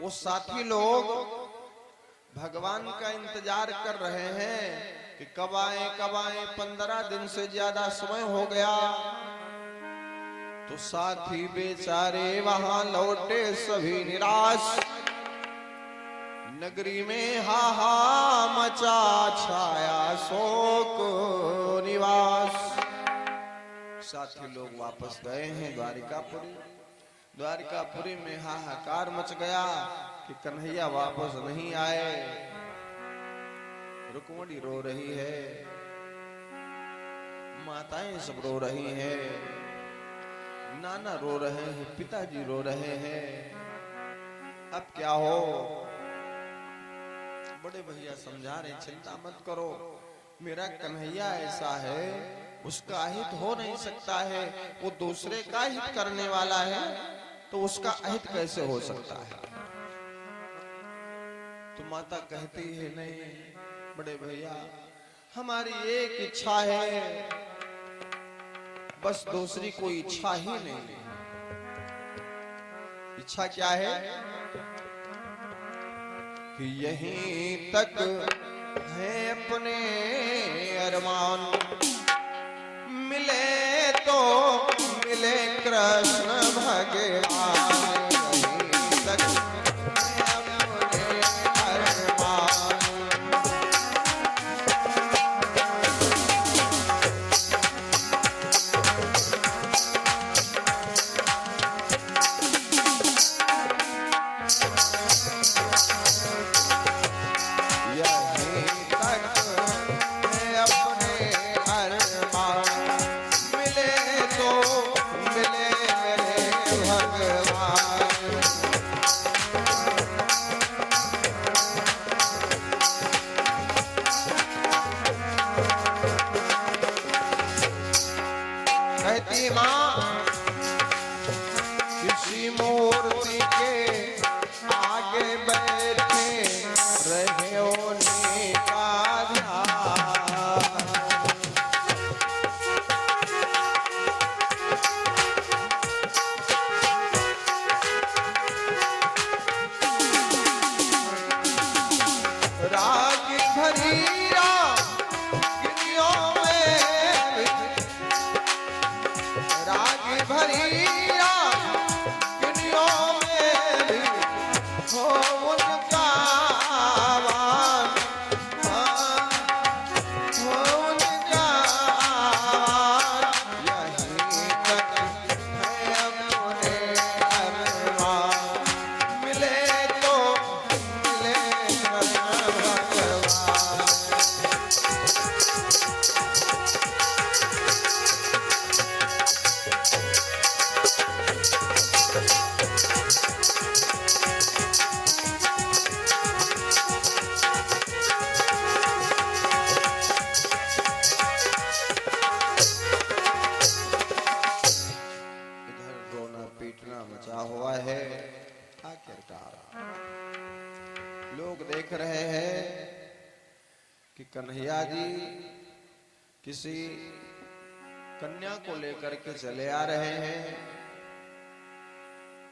वो साथी लोग भगवान का इंतजार कर रहे हैं कि कब आए कब आए। 15 दिन से ज्यादा समय हो गया। तो साथी बेचारे वहां लौटे सभी निराश। नगरी में हाहा मचा छाया शोक निवास। साथी लोग वापस गए हैं द्वारिकापुरी। द्वारिकापुरी में हाहाकार मच गया कि कन्हैया वापस नहीं आए। रुक्मणी रो रही है, माताएं सब रो रही हैं, नाना रो रहे हैं, पिताजी रो रहे हैं। अब क्या हो? बड़े भैया समझा रहे, चिंता मत करो, मेरा कन्हैया ऐसा है, उसका अहित हो नहीं सकता है। वो दूसरे का हित करने वाला है, तो उसका अहित कैसे हो सकता है? तो माता कहती है, नहीं बड़े भैया, हमारी एक इच्छा है, बस दूसरी कोई इच्छा ही नहीं। इच्छा क्या है? कि यहीं तक है अपने अरमान, मिले तो मिले कृष्ण भगवान। यहीं तक है अपने अरमान। किसी मूर्ति के आगे बैठे रहे उन्हीं का ध्यान। राग भरी रागिनियों में, राग भरी हुआ है। आखिरकार लोग देख रहे हैं कि कन्हैया जी किसी कन्या को लेकर के चले आ रहे हैं।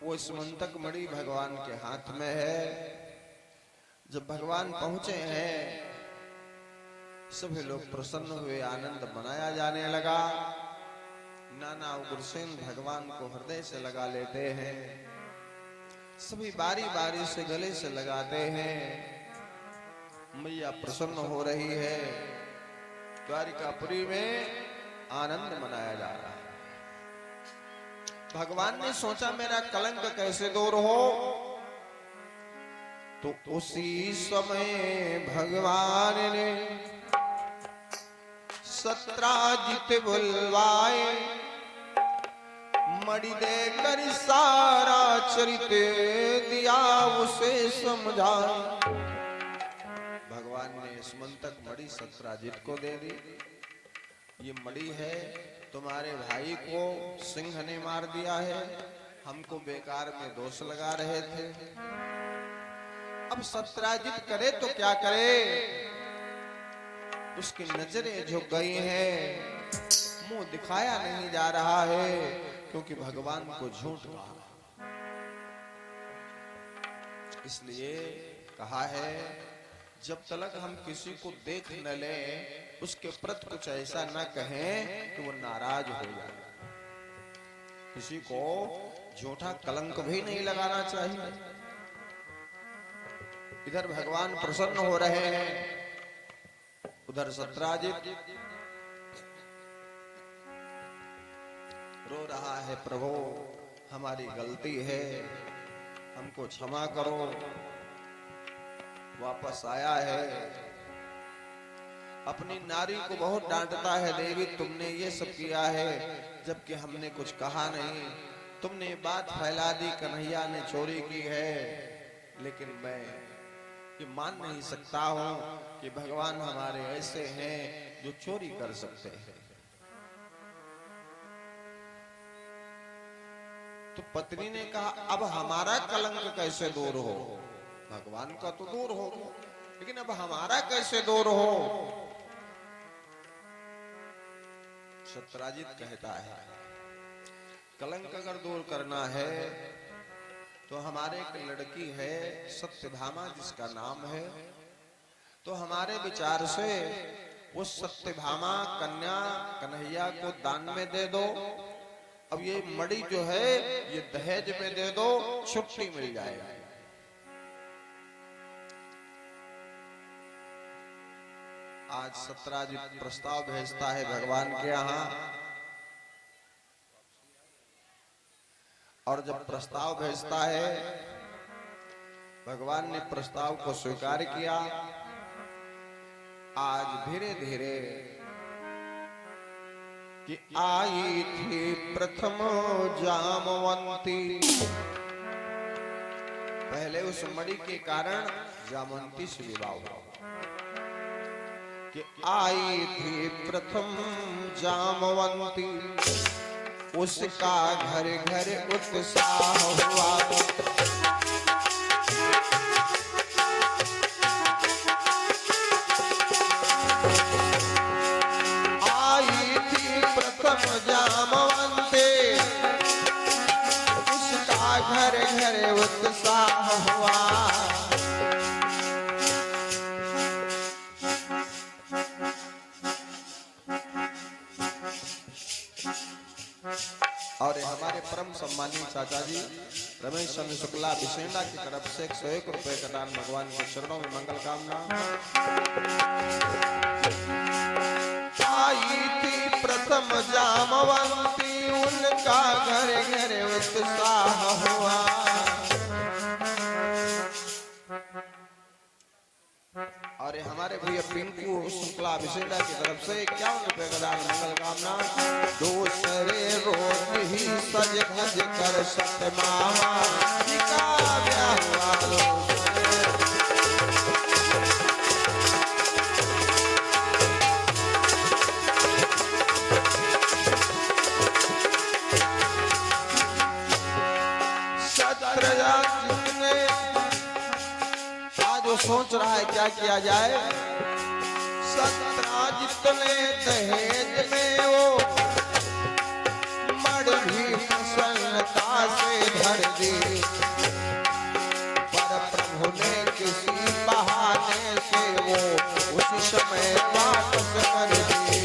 वो स्मंतक मणि भगवान के हाथ में है। जब भगवान पहुंचे हैं, सभी लोग प्रसन्न हुए, आनंद मनाया जाने लगा। नाना उग्रसेन भगवान को हृदय से लगा लेते हैं, सभी बारी बारी से गले से लगाते हैं। मैया प्रसन्न हो रही है। द्वारिकापुरी में आनंद मनाया जा रहा है। भगवान ने सोचा मेरा कलंक कैसे दूर हो, तो उसी समय भगवान ने सत्राजित बुलवाए, मणि देकर सारा चरित दिया उसे समझा। भगवान ने स्मंतक मणि सत्राजित को दे दी। ये मणि है, तुम्हारे भाई को सिंह ने मार दिया है, हमको बेकार में दोष लगा रहे थे। अब सत्राजित करे तो क्या करे, उसकी नजरें झुक गई हैं, मुंह दिखाया नहीं जा रहा है, क्योंकि भगवान को झूठ कहा। इसलिए कहा है जब तक हम किसी को देख न ले उसके प्रति कुछ ऐसा न कहें कि वो नाराज हो जाए। किसी को झूठा कलंक भी नहीं लगाना चाहिए। इधर भगवान प्रसन्न हो रहे हैं, उधर सत्राजित रो रहा है, प्रभु हमारी गलती है, हमको क्षमा करो। वापस आया है, अपनी नारी को बहुत डांटता है, देवी तुमने ये सब किया है जबकि हमने कुछ कहा नहीं, तुमने बात फैला दी कन्हैया ने चोरी की है। लेकिन मैं ये मान नहीं सकता हूं कि भगवान हमारे ऐसे हैं जो चोरी कर सकते हैं। तो पत्नी ने कहा अब हमारा कलंक कैसे दूर हो? भगवान का तो दूर हो, लेकिन अब हमारा कैसे दूर हो? सत्राजित कहता है कलंक अगर दूर करना है तो हमारे एक लड़की है सत्यभामा जिसका नाम है, तो हमारे विचार से उस सत्यभामा कन्या कन्हैया को दान में दे दो। अब ये मड़ी जो है ये दहेज में दे दो, छुट्टी मिल जाएगी। आज सत्राजित प्रस्ताव भेजता है भगवान के यहाँ, और जब प्रस्ताव भेजता है भगवान ने प्रस्ताव को स्वीकार किया। आज धीरे धीरे कि आई थी प्रथम जामवंती, पहले उस मणि के कारण जामवंती से विवाह हुआ। कि आई थी प्रथम जामवंती, उसका घर घर उत्साह हुआ। आई थी प्रथम जामवंती, उसका घर घर उत्साह हुआ। और हमारे परम सम्मानित चाचा जी रमेश चंद्र शुक्ला बिसेंडा की तरफ से 101 रुपए का दान भगवान के चरणों में मंगल कामना। आई थी प्रथम जामवंती, उनका घर घर उत्साह हुआ। और हमारे भैया पिंकू शुक्ला बिसेंडा की तरफ से 51 रुपए का दान मंगल कामना। दूसरे रोज ही सज धज कर सत्यभामा का ब्याह हुआ। सोच रहा है क्या किया जाए। सत्राजित ने दहेज में वो मड़ भी प्रसन्नता से भर दी, पर प्रभु ने किसी बहाने से वो उस समय वापस कर दी।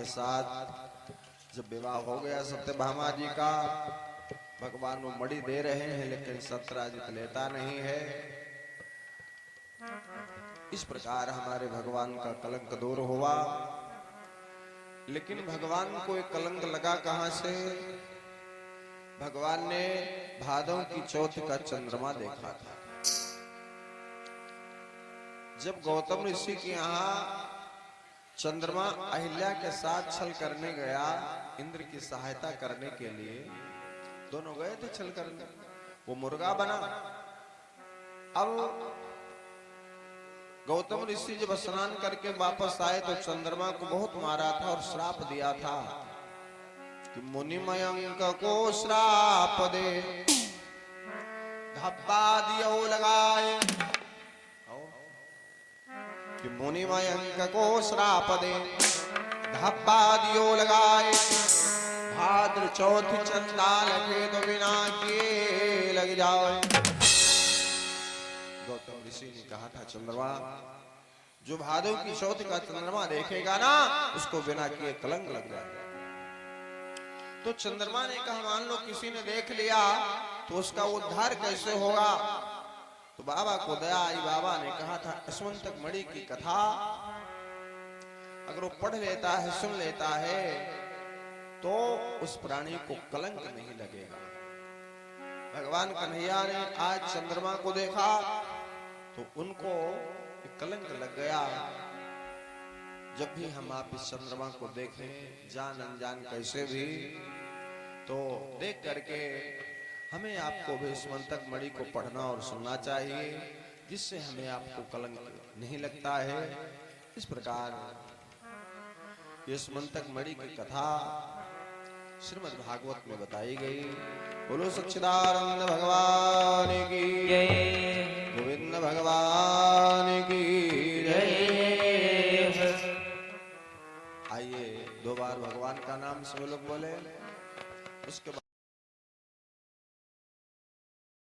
साथ जब विवाह हो गया सत्यभामा जी का, भगवान वो मणि दे रहे हैं लेकिन सत्राजित लेता नहीं है। इस प्रकार हमारे भगवान का कलंक दूर हुआ। लेकिन भगवान को एक कलंक लगा कहां से? भगवान ने भादव की चौथ का चंद्रमा देखा था। जब गौतम ऋषि के यहाँ चंद्रमा अहिल्या के साथ छल करने गया, इंद्र की सहायता करने के लिए दोनों गए थे छल करने, वो मुर्गा बना। अब गौतम ऋषि जब स्नान करके वापस आए तो चंद्रमा को बहुत मारा था और श्राप दिया था कि मुनि मयंक को श्राप दे, धब्बा दियो लगाए। कि मुनि मयंक को श्राप दे, धब्बा दियो लगाए, भाद्र चौथ चंदा लगे तो बिना किए लग जाए। गौतम ऋषि ने कहा था चंद्रमा, जो भादव की चौथ का चंद्रमा देखेगा ना उसको बिना किए कलंक लग जाएगा। तो चंद्रमा ने कहा मान लो किसी ने देख लिया तो उसका उद्धार कैसे होगा? तो बाबा को दया आई। बाबा ने कहा था अस्वंतक मणि की कथा अगर वो पढ़ लेता है, सुन लेता है तो उस प्राणी को कलंक नहीं लगेगा। भगवान कन्हैया ने आज चंद्रमा को देखा तो उनको कलंक लग गया। जब भी हम आप इस चंद्रमा को देखें जान अनजान कैसे भी, तो देख करके हमें आपको भी इस मंतक मणि को पढ़ना और सुनना चाहिए, जिससे हमें आपको कलंक नहीं लगता है। इस प्रकार इस मंतक मणि की कथा श्रीमद् भागवत में बताई गई। बोलो सच्चिदानंद भगवान की जय, गोविंद भगवान की जय। आइए 2 बार भगवान का नाम सब लोग बोले, उसके बाद